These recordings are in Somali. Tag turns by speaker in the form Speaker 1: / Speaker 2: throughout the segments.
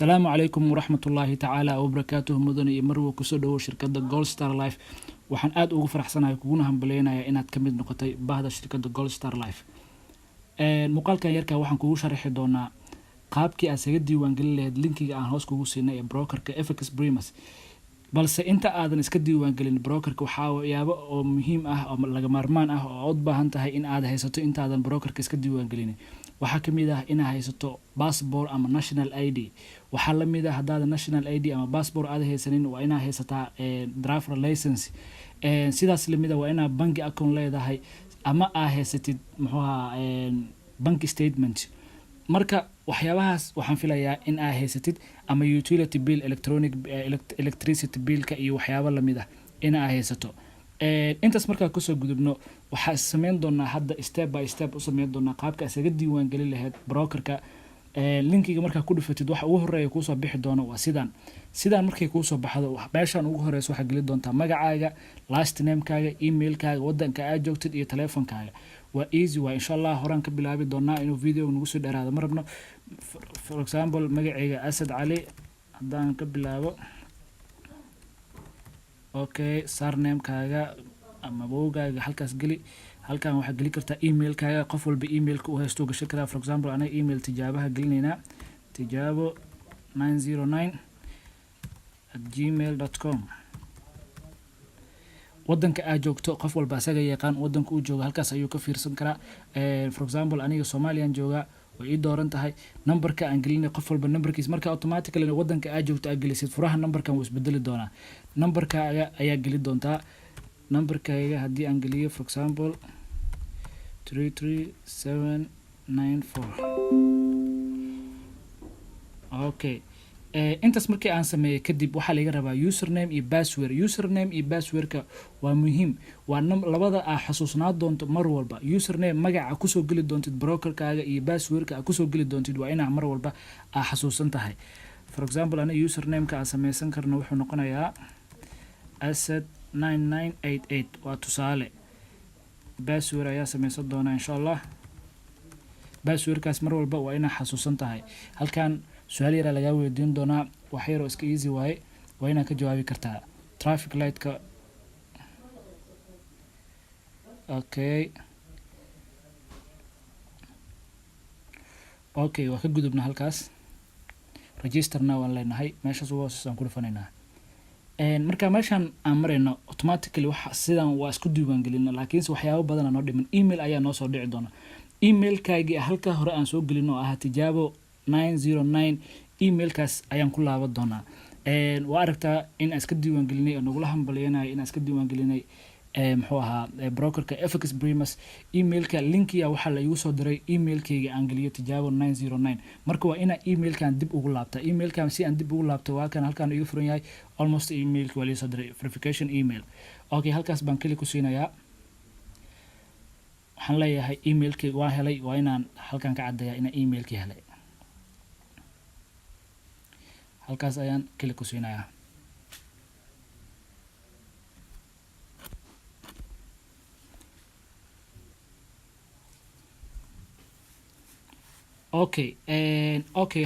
Speaker 1: السلام عليكم ورحمة الله تعالى وبركاته مدني مروا كسودو شركة Gold Star Life waxaan aad ugu faraxsanahay kuguna hambaleynayaa inaad ka mid noqotay bahda shirkadda Gold Star Life muuqaalkan yarka waxaan kugu sharaxi doonaa qaabkii aad isaga diiwaangelin lahayd linkiga aan hoos kugu siinay ee brokerka FX Primus balse inta aadan iska diiwaangelin brokerka waxaa yaabo oo muhiim ah oo laga maarmaan ah oo aad baahan tahay in aad haysato intaadan brokerka iska diiwaangelin waxaa kamid ah in aad haysato passport ama national ID waxaa la mid ah hadaad national ID ama passport aad haysanin waa inaad haysataa driver license sidaas la mid ah waa inaad bank account leedahay ama aad haysatid bank statement marka waxyaabahaas waxaan filayaa in aad haysatid ama utility bill electricity bill-ka iyo waxyaabo la mid ah in aad haysato intaas markaa kusoo gudubno waxaa sameyn doonaa hadda step by step u sameyn doonaa qaabka isaga diiwaangelin lahayd brokerka linkiga markaa ku dhufatid waxa ugu horeeya kuusoo bixi doono waa sidaan markay kuusoo baxdo meeshaan ugu horeyso waxaa geli doontaa magacaaga last name-kaaga email-kaaga wadanka aad joogtid iyo teleefonkaaga waa easy waa insha allah horaan ka bilaabi doonaa inuu video nagu soo dheeraado ma rabno for example magacayga Asad Cali haddaan ka bilaabo okay surname-kaaga ama bogaaga halkaas geli halkan waxaa geli kartaa email-kaaga qof walba email-ka uu haysto gashan karaa for example anaga email tijaabaha gelinaynaa tijaabo 909@gmail.com wadanka aad joogto qof walba asaga yaqaan wadanka uu joogo halkaas ayuu ka fiirsan karaa for example aniga Soomaaliyan jooga way ii dooran tahay numberka aan gelinay qof walba numberkiis marka automatically wadanka aad joogto aad gelisid furaha numberkan wuu isbedeli doonaa numberkaaga ayaa geli doontaa numberkaaga haddii aan geliyo for example 33794 okay intaas markii aan sameeyay kadib waxaa laga rabaa username iyo passwordka waa muhiim waa labada aad xasuusnaa doonto mar walba username magaca kusoo geli doontid brokerkaaga iyo passwordka aad kusoo geli doontid waa inaa mar walba aad xasuusan tahay for example aniga username-ka aan sameysan karno wuxuu noqonayaa Asad 9988 waa tusaale password ayaa sameysan doonaa insha allah passwordkaas mar walba waa inaa xasuusan tahay halkan su'aal yar laga weydiin doonaa wax yar oo iska easy waaye waa inaad ka jawaabi kartaa traffic light-ka okay waa ka gudubna halkaas registerna waan leenahay meeshaas waan ku dhufanaynaa marka meeshaan aan marayno automatically waxa sidan waa isku diiwaangelina laakiin waxyaabo badan oo dhiman email ayaa noo soo dhici doona email-kaagi halka hore aan soo gelino ah tijaabo 909 email-kaas ayaan ku laaban doonaa waa aragtaa in iska diiwaangelinay oo nagu la hambalyeynay in iska diiwaangelinay brokerka FX Primus email-ka linkiga waxaa la igu soo diray email-kayga aan geliyo tijaabo 909 marka waa ina email-kan dib ugu laabtaa email-kan si aan dib ugu laabto waa kan halkan igu furan yahay almost email-ka waa la soo diray verification email okay halkaas baan kali ku siinayaa waxaan leeyahay email-kayga waa helay waa inaan halkan ka cadeeyaa in email-kii helay halkaas ayaan kali ku siinayaa okay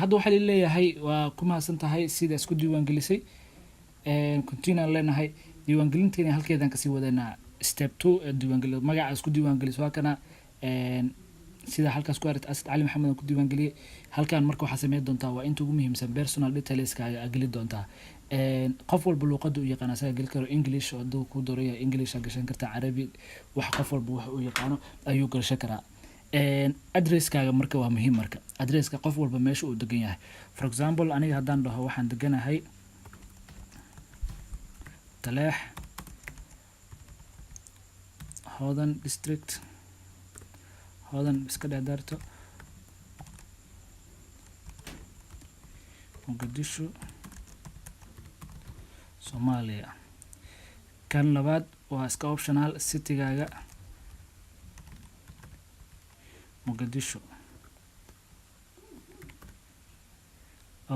Speaker 1: hadda waxaa leeyahay waa ku mahadsan tahay sida isku diiwaangelisay continue leenahay diiwaangelinteena halkeedan ka sii wadanaa step 2 diiwaangelin magaca isku diiwaangelis waa kana sida halkaas ku aragtay Asad Cali Maxamed ku diiwaangeliyay halkan marka waxa sameey doontaa waa inta ugu muhiimsan personal details-kaaga aad geli doontaa qof walba luqadda uu yaqaan asaga geli karo English oo haduu ku dooraya English aad gashan kartaa Carabi wax qof walba wax uu yaqaano ayuu gashan karaa address-kaaga marka waa muhiim marka address-ka qof walba meesha uu degan yahay for example aniga hadaan dhaho waxaan deganahay Taleex Hodan district Hodan iska dhexdarto Mogadishu Soomaaliya kan labaad waa iska optional city-gaaga Mogadishu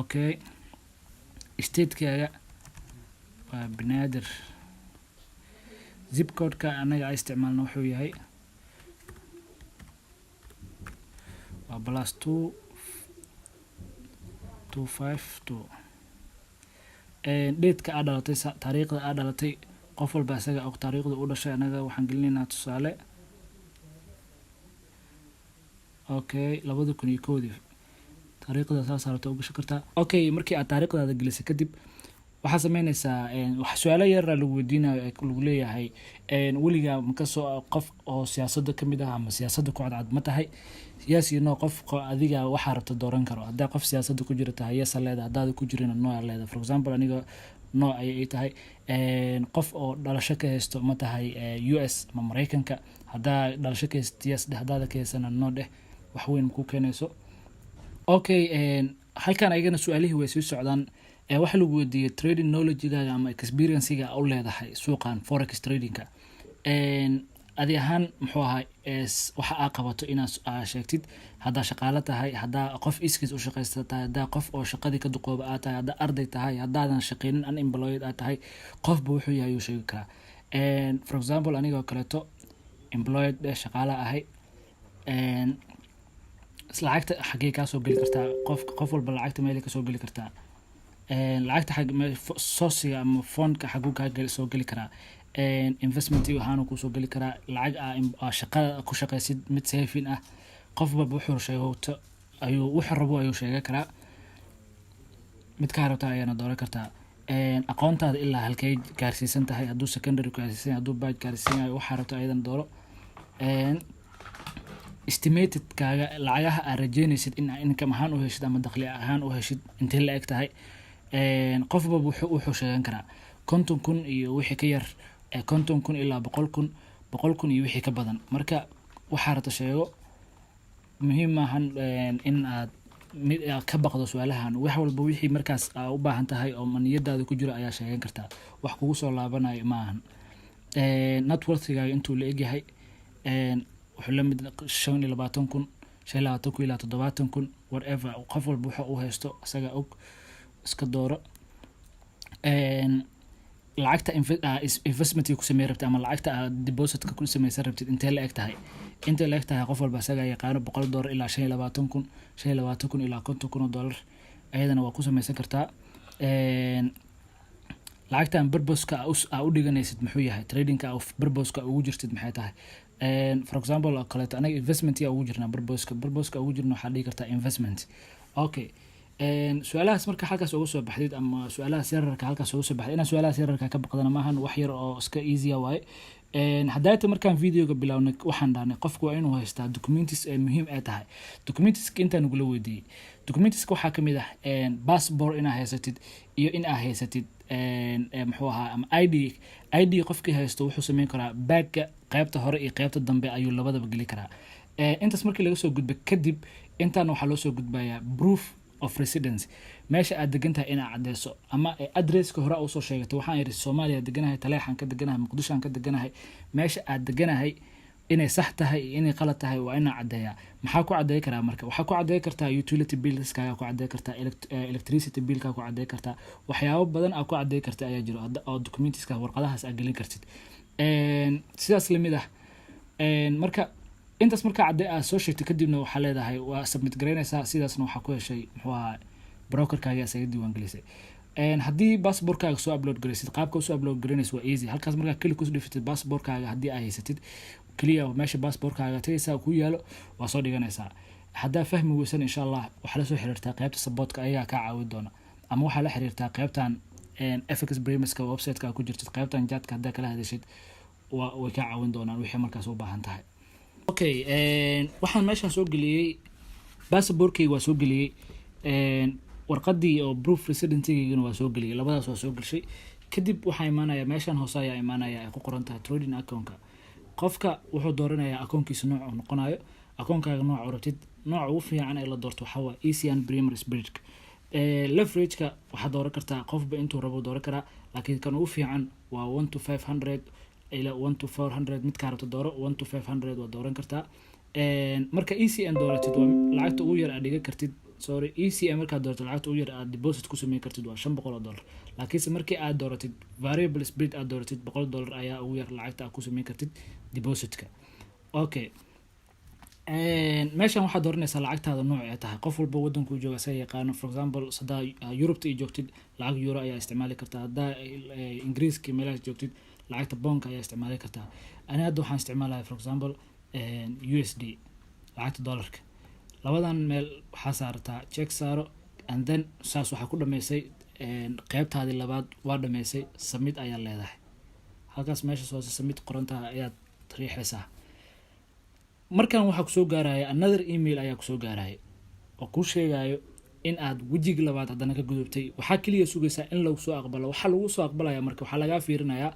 Speaker 1: okay state-kaaga waa Banaadir zip code-ka anaga isticmaalno wuxuu yahay waa +2 252 date-ka aad dhalatay taariikhda aad dhalatay qof walba isaga og taariikhda uu dhashay anaga waxaan gelinaynaa tusaale okay 2001 taariikhda saas aad u gasho kartaa okay markii aad taariikhdaada gelisay kadib waxaa sameynaysaa wax su'aalo yar lagu weydiinayo lagu leeyahay weliga marka soo qof oo siyaasadda ka mid ah ama siyaasadda ku cadcad ma tahay siyaasi no qof adiga waxa rabta dooran karo haddii qof siyaasadda ku jira tahay yes leedahay haddaad ku jirina no leedahay for example aniga no ay tahay qof oo dhalasho ka haysto ma tahay US ama Mareykanka haddaa dhalasho ka haysto yes haddaad ka haysana no dheh wax weyn ku keenayso okay halkan ayagana su'aalihii way soo socdaan waxa lagu weydiiyay trading knowledge-gaaga ama experience-ga u leedahay suuqan forex trading-ka adi ahaan muxuu ahaa waxa aad qabato inaad sheegtid haddaa shaqaale tahay haddaa qof iskiis u shaqaysta tahay haddaa qof oo shaqadii ka duqooba aad tahay haddaa arday tahay haddaadan shaqaynin unemployed aad tahay qofba wuxuu yahay ayuu sheegi karaa for example anigoo kaleeto employed shaqaale ahay lacagta xagee kaa soo geli kartaa qof walba lacagta meel ka soo geli kartaa lacagta xag source-ga ama fund-ka xaguu kaa soo geli karaa investment waxaanu ku soo geli karaa lacag shaqada ku shaqaysid mid saving ah qofba wuxuu sheegto ayuu wuxuu rabo ayuu sheegi karaa mid ka rabta ayana dooran kartaa aqoontaada ilaa halkay gaarsiisan tahay hadduu secondary gaarsiisan hadduu badge gaarsiisan yahay waxa rabta ayadan dooro estimated kaaga lacagaha aad rajeynaysid in income ahaan u heshid ama dakhli ahaan u heshid intee la eg tahay qofba wuxuu sheegan karaa 50,000 iyo wixii ka yar 50,000 ilaa 100,000 iyo wixii ka badan marka waxa rabta sheego muhiim maahan in aad ka baqdo su'aalahan wax walba wixii markaas aad u baahan tahay oo niyadaada ku jiro ayaa sheegan kartaa wax kugu soo laabanayo maahan net worth-gaaga intuu la eg yahay wuxuu la mid 25,000 25,000 ilaa 70,000 whatever qof walba wuxuu u haysto isaga og iska dooro lacagta investment ku sameey rabtay ama lacagta deposit ka ku sameeyay rabtid intee la eg tahay qof walba isaga yaqaan $100 ilaa 25,000 ilaa $50,000 ayadana waa ku sameeysan kartaa lacagtan purpose-ka u dhiganaysid muxuu yahay trading-ka of purpose-ka ugu jirtid maxay tahay for example kaleeto anaga investment ugu jirnaa purpose-ka ugu jirnaa waxaa dhigi kartaa investment okay su'aalahaas marka halkaas ugu soo baxdid ama su'aalahaas yararka halkaas ugu soo baxday inaan su'aalahaas yararka ka baqdana maahan wax yar oo iska easy waaye haddaayta markaan videoga bilawnay waxaan dhahnay qofku waa inuu haystaa documents muhiim ay tahay documentska intaan nagula weydiiyey documentska waxaa ka mid ah passport inaad haysatid iyo in aad haysatid muxuu ahaa ama ID qofkii haysto wuxuu sameyn karaa bagga qaybta hore iyo qaybta dambe ayuu labadaba geli karaa intaas markii laga soo gudbo kadib intaan waxaa loo soo gudbayaa proof of residence meesha aad degan tahay inaad cadeyso ama addresska hore u soo sheegatay waxaan yiri Soomaaliya deganahay Taleexan ka deganahay Muqdisho ka deganahay meesha aad deganahay inay sax tahay inay qalad tahay waa inaa cadeeyaa maxaa ku cadeey karaa marka waxaa ku cadeey kartaa utility bills kaaga ku cadeey kartaa electricity bill kaaga ku cadeey kartaa waxyaabo badan aad ku cadeey kartaa ayaa jiro oo documentska warqadahaas aad gelin kartid sidaas lamid ah marka intaas marka cadee aad soo sheegtay kadibna waxaa leedahay waa submit gareynaysaa sidaasna waxaa ku heshay muxuu ahaa brokerkaaga isaga diiwaan gelisay haddii passportkaaga soo upload gareysid qaabka soo upload gareynaysa waa easy halkaas markaa kali ku dhifatid passportkaaga haddii aad haysatid kaliya meesha passportkaaga tagaysaa ku yaalo waa soo dhiganaysaa haddaa fahmi weysan insha Allah waxaa la soo xiriirtaa qaybta supportka ayaga ka caawin doona ama waxaa la xiriirtaa qaybtan FX Premiumska website-ka ku jirtid qaybtan chat-ka haddaa kala hadashid way ka caawin doonaan wixii markaas u baahan tahay okay waxaan meeshan soo geliyay passportkayga waa soo geliyay warqadii oo proof residency-gayga waa soo geliyay labadaas waa soo gashay kadib waxaa imaanaya meeshan hoose ayaa imaanaya ay ku qoran tahay trading account-ka qofka wuxuu dooranayaa akoonkiisa nooc uu noqonayo akoonkaaga nooc u rabtid nooc ugu fiican ee la doorto waxa waa ECN Premier Spirit leverage-ka waxaa dooran kartaa qofba intuu rabo dooran karaa laakiin kan ugu fiican waa 1 to 500 ila 1 to 400 mid ka rabto dooro 1 to 500 waa dooran kartaa marka ECN dooratid waa lacagta ugu yar aad dhiga kartid ECN marka doorato lacagta ugu yar aad deposit ku sameyn kartid waa $500 laakiin markii aad dooratid variable spirit aad dooratid $100 ayaa ugu yar lacagta aad ku sameyn kartid deposit-ka okay meeshan waxaad dooranaysaa lacagtaada nooc ay tahay qof walba waddankuu jooga sa yaqaano. For example hadaa Yurubta iyo joogtid lacag euro ayaa isticmaali kartaa, hadaa Ingiriiska meelahaas joogtid lacagta poundka ayaa isticmaali kartaa. Ani hadda waxaan isticmaalayaa for example USD lacagta dollarka. labadan meel waxaa saartaa check saaro and then saas waxaa ku dhameysay qaybtaadii labaad waa dhameysay submit ayaa leedahay. halkaas meesha soo submit qorantaa ayaad riixaysaa. markan waxaa ku soo gaaraya another email ayaa ku soo gaaraya oo ku sheegayo in aad wajiga labaad haddana ka gudubtay. waxaa kaliya sugaysaa in lagu soo aqbalo. waxaa lagu soo aqbalaya marka waxaa laga fiirinayaa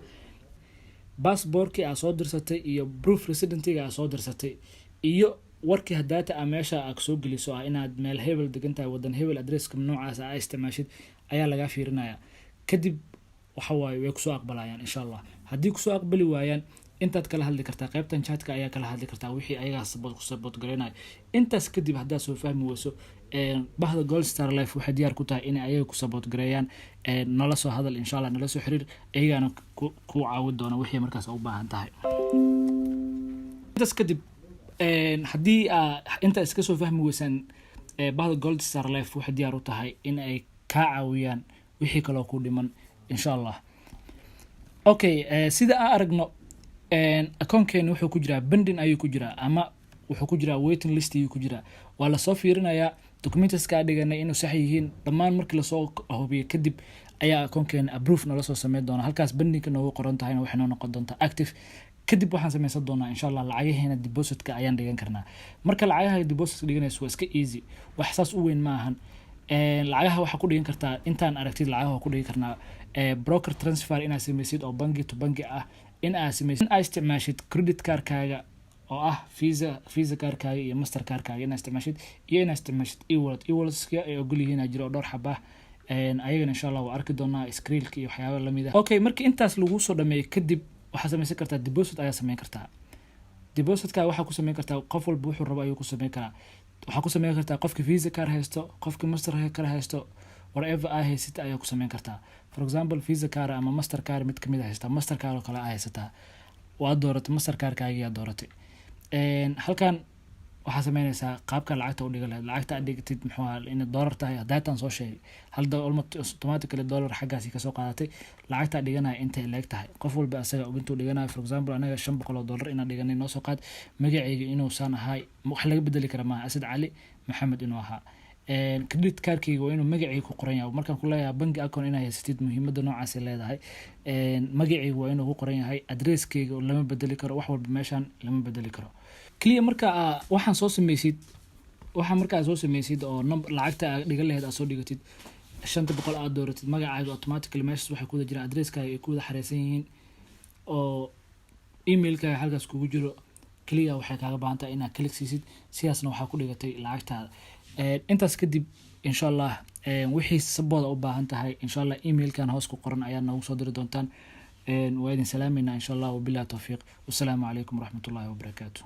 Speaker 1: passportkii aad soo dirsatay iyo proof residentiga aad soo dirsatay iyo warkii hadaata a meesha aad soo geliso ah inaad meel hebel degan tahay wadan hebel adresska noocaas aad isticmaashid ayaa laga fiirinaya. kadib waxa waaye way ku soo aqbalayaan insha Allah. haddii ku soo aqbali waayaan intaad kala hadli kartaa qaybtan chatka ayaa kala hadli kartaa wixii ayaga support gareynay. intaas kadib hadaa soo fahmi weyso bahda Gold Star Life waxay diyaar ku tahay in ayaga ku support gareeyaan nala soo hadal insha Allah, nala soo xiriir ayagana ku caawin doona wixii markaas u baahan tahay. intaas kadib haddii inta iska soo fahmi weysaan bahda Gold Star Life waxay diyaar u tahay in ay ka caawiyaan wixii kale oo ku dhiman insha Allah. okay sida aan aragno account-keena wuxuu ku jiraa pending ayuu ku jiraa ama wuxuu ku jiraa waiting list ayuu ku jiraa. waa la soo fiirinayaa documents-ka dhiganay inuu sax yihiin dhammaan. markii la soo hubiyo kadib ayaa account-keena approve nala soo sameyn doona. halkaas pending-ka noogu qoran tahayna waxay noo noqon doontaa active. kadib waxaan sameysan doonaa insha Allah lacagaheena deposit-ka ayaan dhigan karnaa. marka lacagaha deposit dhiganayso waa iska easy, wax saas u weyn ma ahan. lacagaha waxa ku dhigan kartaa intaan aragtid lacagaha ku dhigan karnaa broker transfer inaad sameysid oo bangi to bangi ah, in aad sameysid in aad isticmaashid credit card-kaaga oo ah visa card-kaaga iyo master card-kaaga inaad isticmaashid iyo inaad isticmaashid e-wallet ay ogol yihiin jiro dhowr xaba ayagana insha Allah waa arki doonaa screen-ka iyo waxyaabo la mid ah. okay markii intaas lagu soo dhameeyo kadib waxaa sameysan kartaa deposit ayaa sameyn kartaa. deposit-ka waxaa ku sameyn kartaa qof walba wuxuu rabo ayuu ku sameyn karaa. waxaa ku sameyn kartaa qofka visa card haysto, qofka master card haysto, whatever ay haysata ayaa ku sameyn kartaa. for example visa card ama master card mid kamid ah haysta, master card oo kale ay haysataa waa dooratay master card-kaaga ayaa dooratay. halkan waxaa sameynaysaa qaabka lacagta u dhigan lahayd. lacagta aad dhigtid muxuu ahaa in dollar tahay hadaataan soo sheegay hal automatically dollar xaggaasi ka soo qaadatay. lacagta dhiganaya intay leeg tahay qof walba asaga intuu dhiganayo. for example anaga $500 inaan dhiganay noo soo qaad magacayga inuu saan ahay wax laga bedeli kara maaha Asad Cali Maxamed inuu ahaa. credit card-kayga waa inuu magacayga ku qoran yahay. markaan ku leeyahay bangi account inaa haysatid muhiimadda noocaas ay leedahay. magacayga waa inuu ku qoran yahay, address-kayga lama bedeli karo, wax walba meeshan lama bedeli karo. kaliya marka waxaan soo sameysid oo lacagta aad dhigan lahayd aad soo dhigatid 500 aad dooratid magacaaga automatically meeshaas waxay ku wada jiraan address-kaaga ay ku wada xareysan yihiin oo email-kaaga halkaas kugu jiro. kaliya waxay kaaga baahan tahay inaad click siisid sidaasna waxaa ku dhigatay lacagtaada. intaas kadib insha Allah wixii sabooda u baahan tahay insha Allah email-kan hoos ku qoran ayaa noogu soo diri doontaan. waa idin salaamayna insha Allah wabillahi tawfiiq. wassalaamu calaykum waraxmatullaahi wabarakaatuh.